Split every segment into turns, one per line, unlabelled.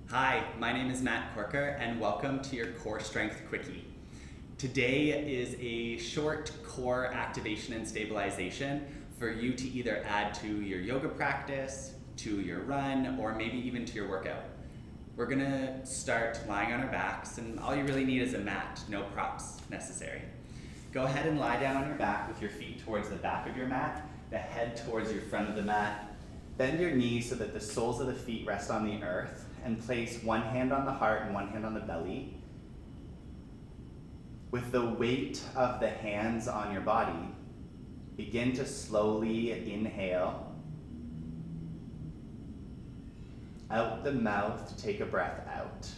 Hi, my name is Matt Corker, and welcome to your Core Strength Quickie. Today is a short core activation and stabilization for you to either add to your yoga practice, to your run, or maybe even to your workout. We're gonna start lying on our backs, and all you really need is a mat, no props necessary. Go ahead and lie down on your back with your feet towards the back of your mat, the head towards your front of the mat. Bend your knees so that the soles of the feet rest on the earth, and place one hand on the heart and one hand on the belly. With the weight of the hands on your body, begin to slowly inhale. Out the mouth to take a breath out.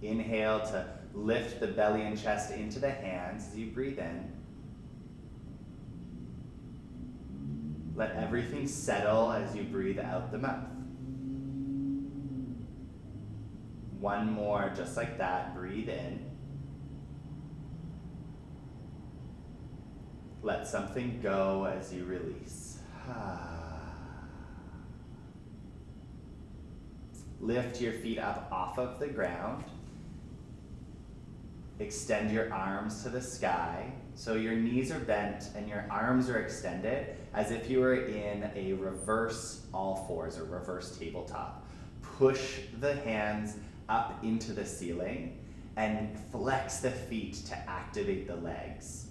Inhale to lift the belly and chest into the hands as you breathe in. Let everything settle as you breathe out the mouth. One more, just like that. Breathe in. Let something go as you release. Lift your feet up off of the ground. Extend your arms to the sky. So your knees are bent and your arms are extended as if you were in a reverse all fours or reverse tabletop. Push the hands up into the ceiling and flex the feet to activate the legs.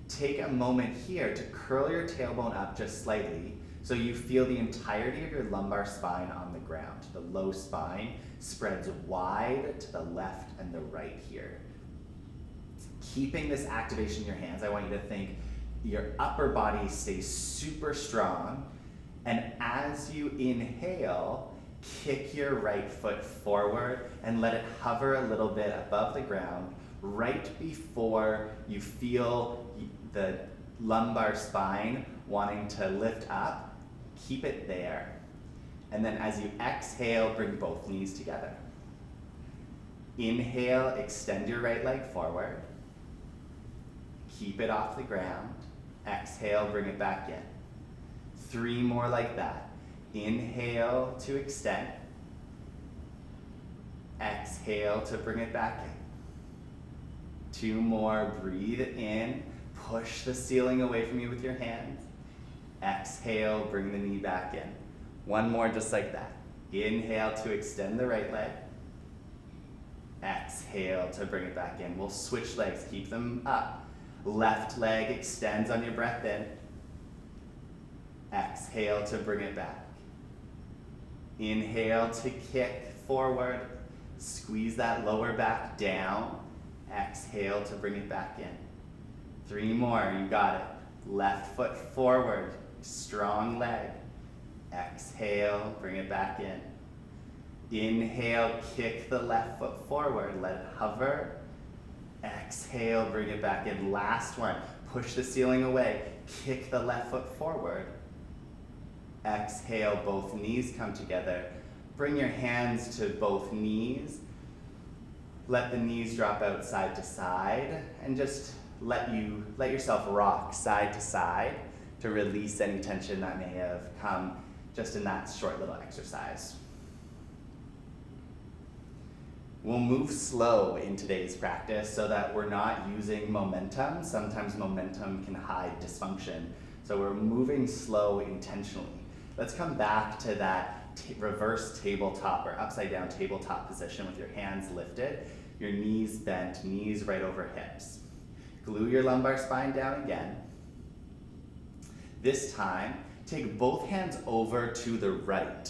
Take a moment here to curl your tailbone up just slightly so you feel the entirety of your lumbar spine on the ground. The low spine spreads wide to the left and the right here. Keeping this activation in your hands, I want you to think your upper body stays super strong, and as you inhale, kick your right foot forward and let it hover a little bit above the ground right before you feel the lumbar spine wanting to lift up. Keep it there. And then as you exhale, bring both knees together. Inhale, extend your right leg forward. Keep it off the ground. Exhale, bring it back in. 3 more like that. Inhale to extend. Exhale to bring it back in. 2 more, breathe in. Push the ceiling away from you with your hands. Exhale, bring the knee back in. 1 more just like that. Inhale to extend the right leg. Exhale to bring it back in. We'll switch legs, keep them up. Left leg extends on your breath in. Exhale to bring it back. Inhale to kick forward. Squeeze that lower back down. Exhale to bring it back in. 3 more, you got it. Left foot forward, strong leg. Exhale, bring it back in. Inhale, kick the left foot forward, let it hover. Exhale, bring it back in. Last one, push the ceiling away, kick the left foot forward. Exhale, both knees come together. Bring your hands to both knees. Let the knees drop out side to side, and just let yourself rock side to side to release any tension that may have come just in that short little exercise. We'll move slow in today's practice so that we're not using momentum. Sometimes momentum can hide dysfunction. So we're moving slow intentionally. Let's come back to that reverse tabletop or upside down tabletop position with your hands lifted, your knees bent, knees right over hips. Glue your lumbar spine down again. This time, take both hands over to the right.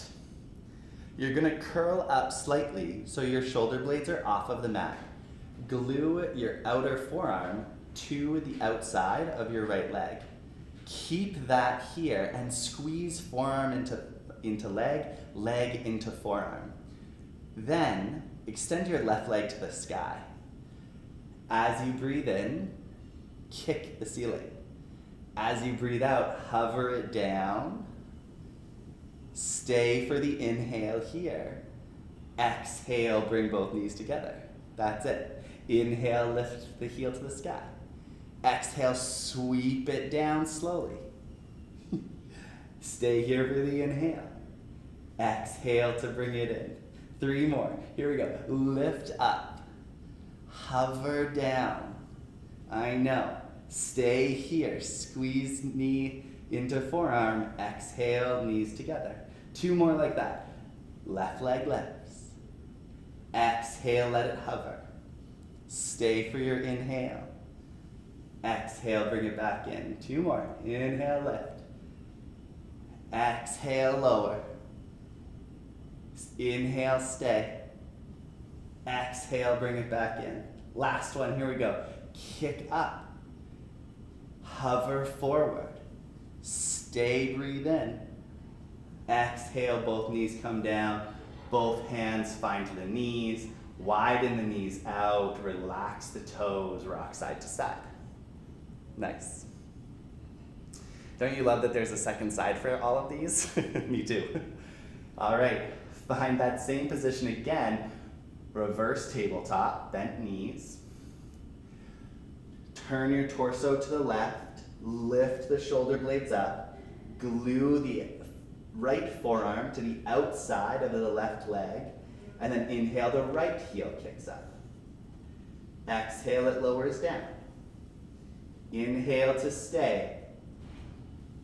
You're gonna curl up slightly so your shoulder blades are off of the mat. Glue your outer forearm to the outside of your right leg. Keep that here and squeeze forearm into leg, leg into forearm. Then, extend your left leg to the sky. As you breathe in, kick the ceiling. As you breathe out, hover it down. Stay for the inhale here. Exhale, bring both knees together. That's it. Inhale, lift the heel to the sky. Exhale, sweep it down slowly. Stay here for the inhale.
Exhale to bring it in. 3 more. Here we go. Lift up. Hover down. I know. Stay here. Squeeze knee into forearm. Exhale, knees together. 2 more like that. Left leg lifts. Exhale, let it hover. Stay for your inhale. Exhale, bring it back in. 2 more. Inhale, lift. Exhale, lower. Inhale, stay. Exhale, bring it back in. Last one, here we go. Kick up. Hover forward. Stay, breathe in. Exhale, both knees come down. Both hands find the knees. Widen the knees out. Relax the toes. Rock side to side. Nice. Don't you love that there's a second side for all of these? Me too. All right, find that same position again. Reverse tabletop, bent knees. Turn your torso to the left. Lift the shoulder blades up. Glue the right forearm to the outside of the left leg. And then inhale, the right heel kicks up. Exhale, it lowers down. Inhale to stay.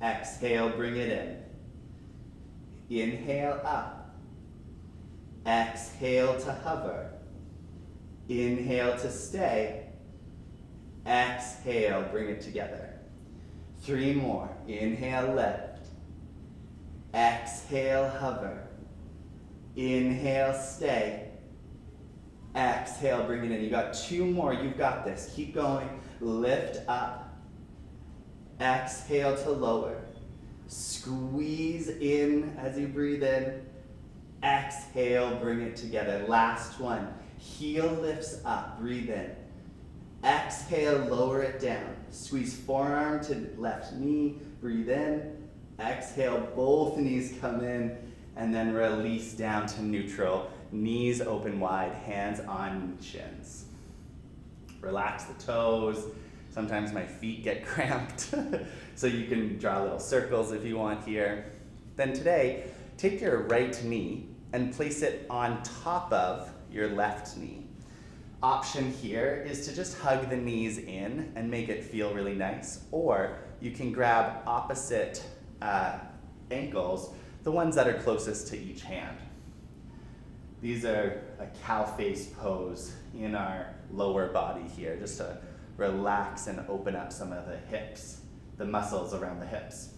Exhale, bring it in. Inhale up. Exhale to hover. Inhale to stay. Exhale, bring it together. 3 more. Inhale, lift. Exhale, hover. Inhale, stay. Exhale, bring it in. You got 2 more. You've got this. Keep going. Lift up. Exhale to lower. Squeeze in as you breathe in. Exhale, bring it together. Last one. Heel lifts up. Breathe in. Exhale, lower it down. Squeeze forearm to left knee. Breathe in. Exhale, both knees come in. And then release down to neutral. Knees open wide, hands on shins. Relax the toes. Sometimes my feet get cramped, so you can draw little circles if you want here. Then today, take your right knee and place it on top of your left knee. Option here is to just hug the knees in and make it feel really nice, or you can grab opposite ankles, the ones that are closest to each hand. These are a cow face pose in our lower body here, just to relax and open up some of the hips, the muscles around the hips.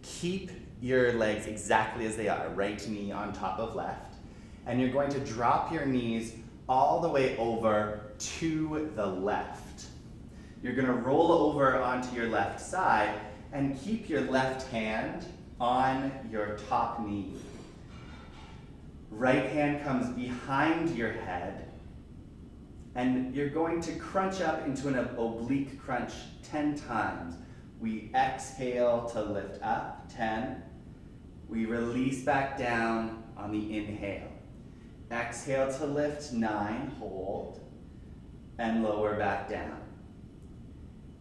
Keep your legs exactly as they are, right knee on top of left, and you're going to drop your knees all the way over to the left. You're going to roll over onto your left side and keep your left hand on your top knee. Right hand comes behind your head, and you're going to crunch up into an oblique crunch 10 times. We exhale to lift up, 10. We release back down on the inhale. Exhale to lift, 9, hold, and lower back down.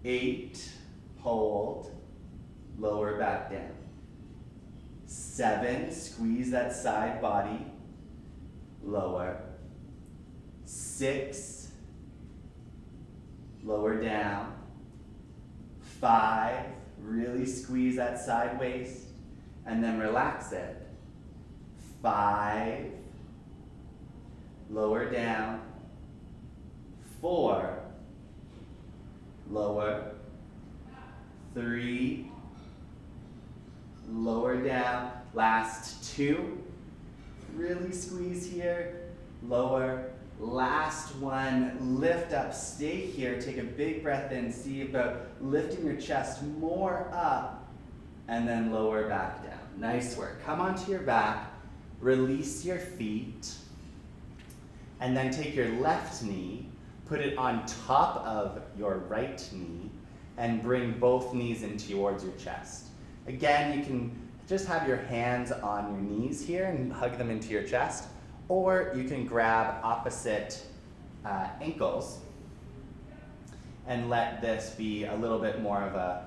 8, hold, lower back down. 7, squeeze that side body, lower. 6, lower down. 5, really squeeze that side waist, and then relax it. 5, lower down. 4, lower. 3, lower down. Last 2, really squeeze here, lower. Last one, lift up, stay here, take a big breath in, see about lifting your chest more up, and then lower back down. Nice work. Come onto your back, release your feet, and then take your left knee, put it on top of your right knee, and bring both knees in towards your chest. Again, you can just have your hands on your knees here and hug them into your chest, or you can grab opposite ankles and let this be a little bit more of a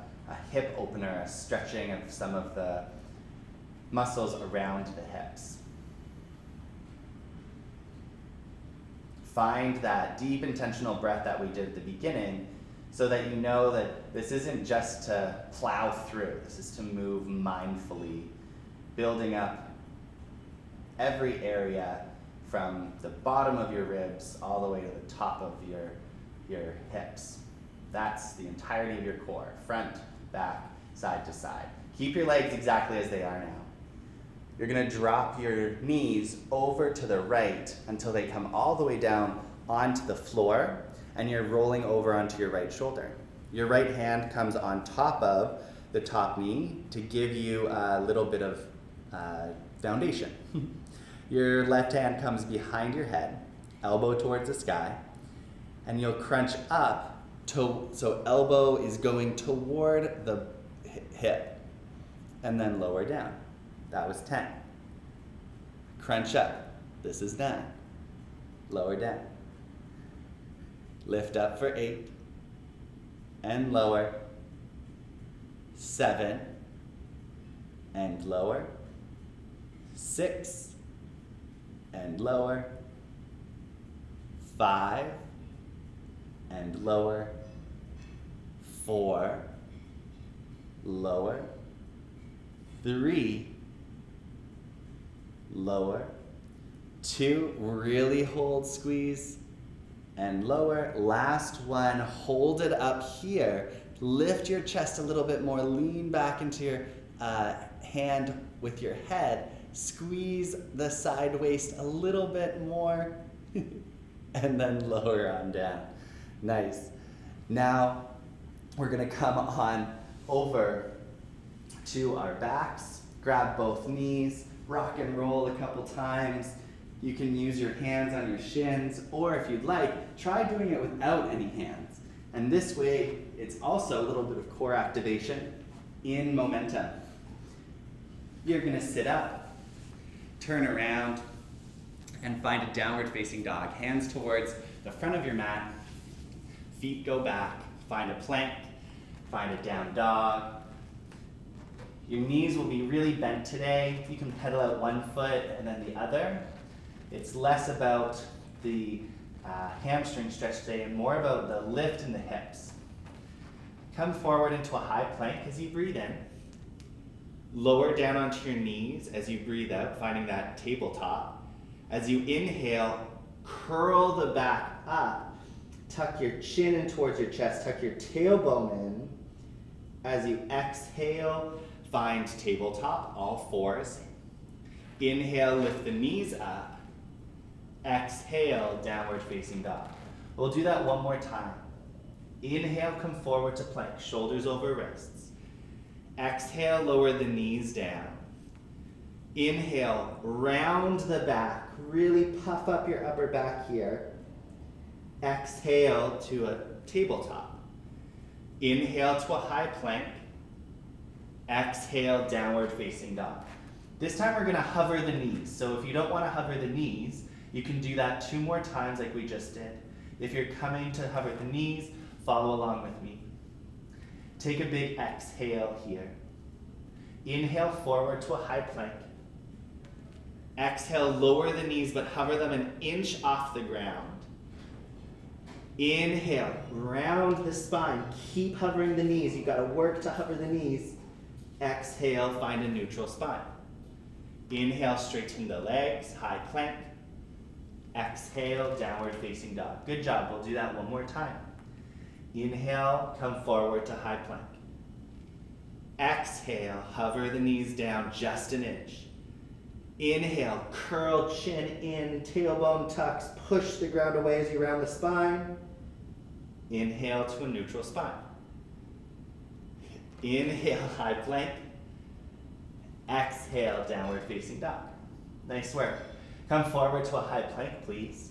hip opener, a stretching of some of the
muscles around the hips. Find that deep intentional breath that we did at the beginning so that you know that this isn't just to plow through, this is to move mindfully, building up every area from the bottom of your ribs all the way to the top of your hips. That's the entirety of your core, front, back, side to side. Keep your legs exactly as they are now. You're gonna drop your knees over to the right until they come all the way down onto the floor, and you're rolling over onto your right shoulder. Your right hand comes on top of the top knee to give you a little bit of foundation. Your left hand comes behind your head, elbow towards the sky, and you'll crunch up so elbow is going toward the hip, and then lower down. That was 10. Crunch up. This is 9. Lower down. Lift up for 8. And lower. 7. And lower. 6. And lower. 5. And lower. 4. Lower. 3. Lower. 2, really hold, squeeze, and lower. Last one, hold it up here. Lift your chest a little bit more, lean back into your hand with your head. Squeeze the side waist a little bit more, and then lower on down. Nice. Now, we're gonna come on over to our backs, grab both knees, rock and roll a couple times. You can use your hands on your shins, or if you'd like, try doing it without any hands. And this way, it's also a little bit of core activation in momentum. You're gonna sit up, turn around, and find a downward facing dog. Hands towards the front of your mat, feet go back, find a plank, find a down dog. Your knees will be really bent today. You can pedal out one foot and then the other. It's less about the hamstring stretch today and more about the lift in the hips. Come forward into a high plank as you breathe in. Lower down onto your knees as you breathe out, finding that tabletop. As you inhale, curl the back up. Tuck your chin in towards your chest, tuck your tailbone in. As you exhale, find tabletop, all fours. Inhale, lift the knees up. Exhale, downward facing dog. We'll do that one more time. Inhale, come forward to plank, shoulders over wrists. Exhale, lower the knees down. Inhale, round the back, really puff up your upper back here. Exhale to a tabletop. Inhale to a high plank. Exhale, downward facing dog. This time we're gonna hover the knees. So if you don't wanna hover the knees, you can do that 2 more times like we just did. If you're coming to hover the knees, follow along with me. Take a big exhale here. Inhale forward to a high plank. Exhale, lower the knees, but hover them an inch off the ground. Inhale, round the spine. Keep hovering the knees. You've got to work to hover the knees. Exhale, find a neutral spine. Inhale, straighten the legs, high plank. Exhale, downward facing dog. Good job, we'll do that one more time. Inhale, come forward to high plank. Exhale, hover the knees down just an inch. Inhale, curl chin in, tailbone tucks, push the ground away as you round the spine. Inhale to a neutral spine. Inhale, high plank. Exhale, downward facing dog. Nice work. Come forward to a high plank, please.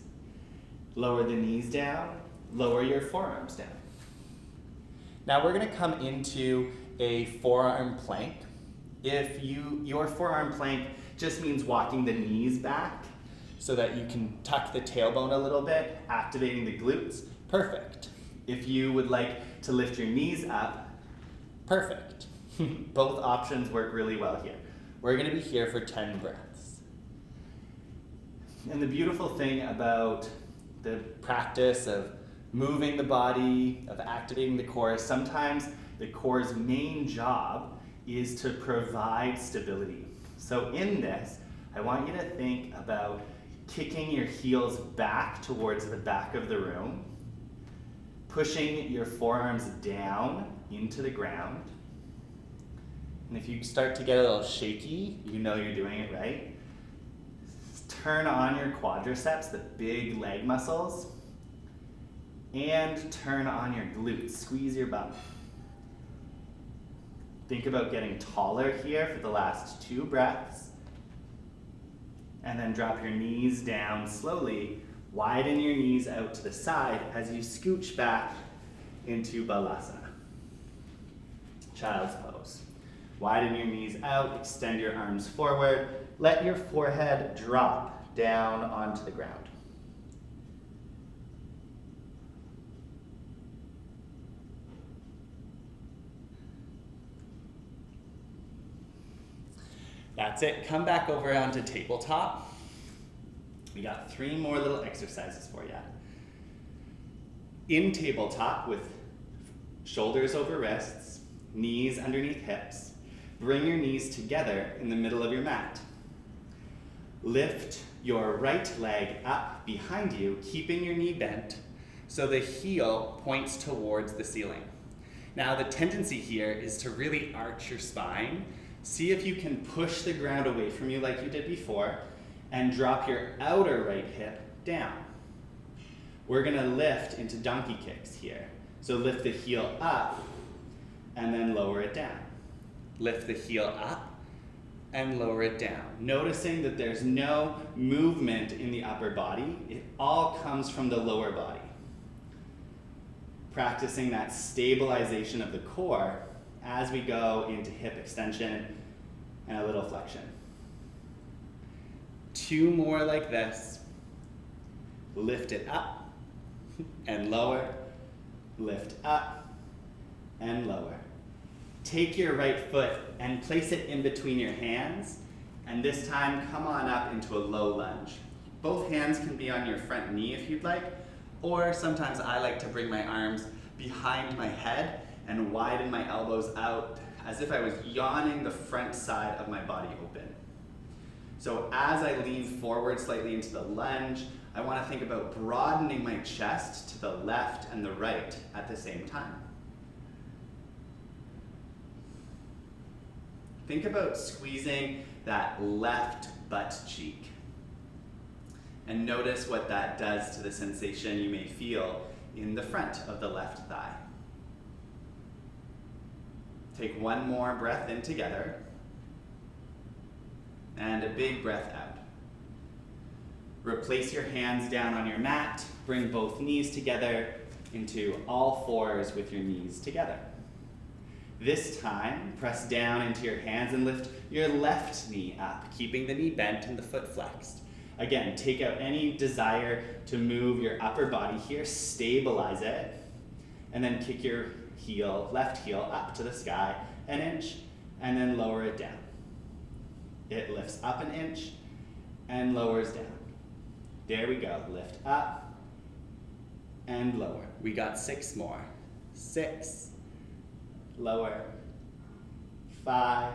Lower the knees down, lower your forearms down. Now we're gonna come into a forearm plank. If your forearm plank just means walking the knees back so that you can tuck the tailbone a little bit, activating the glutes, perfect. If you would like to lift your knees up, perfect. Both options work really well here.
We're gonna be here for 10 breaths.
And the beautiful thing about the practice of moving the body, of activating the core, sometimes the core's main job is to provide stability. So in this, I want you to think about kicking your heels back towards the back of the room, pushing your forearms down into the ground. And if you start to get a little shaky, you know you're doing it right. Turn on your quadriceps, the big leg muscles, and turn on your glutes. Squeeze your bum. Think about getting taller here for the last 2 breaths. And then drop your knees down slowly. Widen your knees out to the side as you scooch back into Balasana. Child's pose. Widen your knees out, extend your arms forward. Let your forehead drop down onto the ground. That's it. Come back over onto tabletop. We got 3 more little exercises for you. In tabletop with shoulders over wrists, knees underneath hips, bring your knees together in the middle of your mat. Lift your right leg up behind you, keeping your knee bent so the heel points towards the ceiling. Now the tendency here is to really arch your spine. See if you can push the ground away from you like you did before and drop your outer right hip down. We're gonna lift into donkey kicks here. So lift the heel up and then lower it down. Lift the heel up and lower it down. Noticing that there's no movement in the upper body. It all comes from the lower body. Practicing that stabilization of the core as we go into hip extension and a little flexion. 2 more like this. Lift it up and lower. Lift up and lower. Take your right foot and place it in between your hands, and this time come on up into a low lunge. Both hands can be on your front knee if you'd like, or sometimes I like to bring my arms behind my head and widen my elbows out as if I was yawning the front side of my body open. So as I lean forward slightly into the lunge, I want to think about broadening my chest to the left and the right at the same time. Think about squeezing that left butt cheek. And notice what that does to the sensation you may feel in the front of the left thigh. Take 1 more breath in together, and a big breath out. Replace your hands down on your mat, bring both knees together into all fours with your knees together. This time, press down into your hands and lift your left knee up, keeping the knee bent and the foot flexed. Again, take out any desire to move your upper body here, stabilize it, and then kick your heel, left heel up to the sky 1 inch, and then lower it down. It lifts up 1 inch and lowers down. There we go. Lift up and lower. We got 6 more. 6, lower, 5,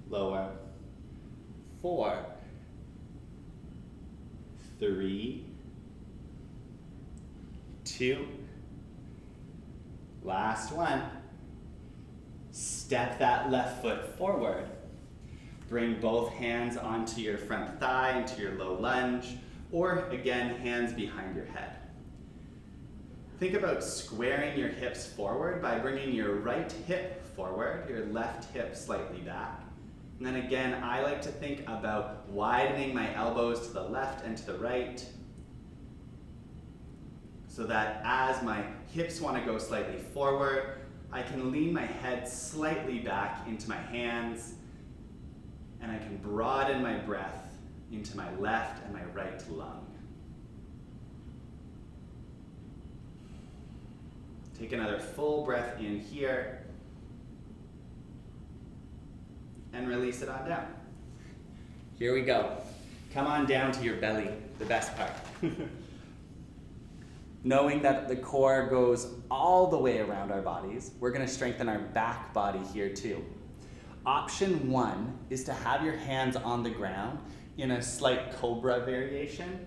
lower, 4, 3, 2, last one. Step that left foot forward. Bring both hands onto your front thigh, into your low lunge, or again, hands behind your head. Think about squaring your hips forward by bringing your right hip forward, your left hip slightly back. And then again, I like to think about widening my elbows to the left and to the right, so that as my hips want to go slightly forward, I can lean my head slightly back into my hands, and I can broaden my breath into my left and my right lung. Take another full breath in here,
and release it on down. Here we go. Come on down to your belly, the best part. Knowing that the core goes all the way around our bodies, we're gonna strengthen our back body here too. Option 1 is to have your hands on the ground in a slight cobra variation.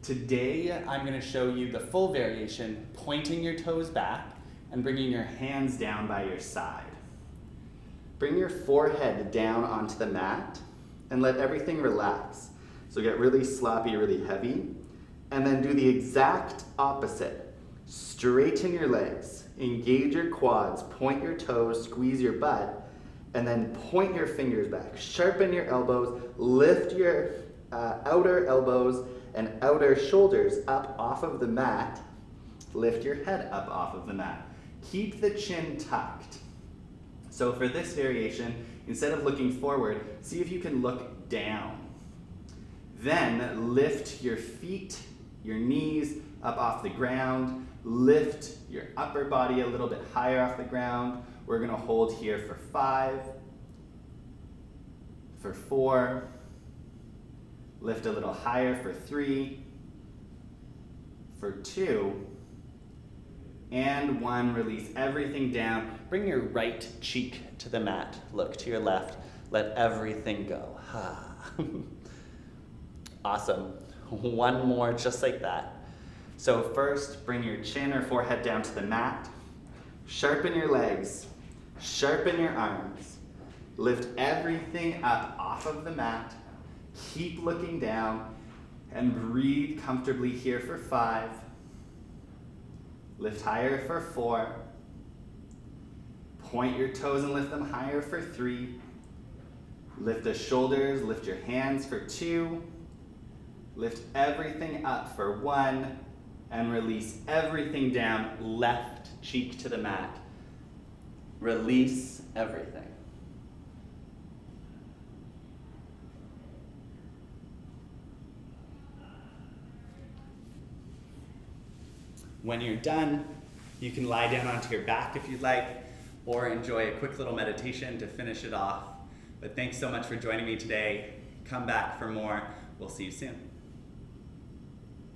Today, I'm gonna show you the full variation, pointing your toes back and bringing your hands down by your side. Bring your forehead down onto the mat and let everything relax. So get really sloppy, really heavy, and then do the exact opposite. Straighten your legs, engage your quads, point your toes, squeeze your butt, and then point your fingers back. Sharpen your elbows, lift your outer elbows and outer shoulders up off of the mat. Lift your head up off of the mat. Keep the chin tucked. So for this variation, instead of looking forward, see if you can look down. Then lift your feet, your knees up off the ground. Lift your upper body a little bit higher off the ground. We're gonna hold here for 5, for 4, lift a little higher for 3, for 2, and 1. Release everything down. Bring your right cheek to the mat. Look to your left. Let everything go. Awesome. 1 more just like that. So first, bring your chin or forehead down to the mat. Sharpen your legs. Sharpen your arms. Lift everything up off of the mat. Keep looking down and breathe comfortably here for 5. Lift higher for 4. Point your toes and lift them higher for 3. Lift the shoulders, lift your hands for 2. Lift everything up for 1. And release everything down, left cheek to the mat. Release everything. When you're done, you can lie down onto your back if you'd like, or enjoy a quick little meditation to finish it off. But thanks so much for joining me today. Come back for more. We'll see you soon.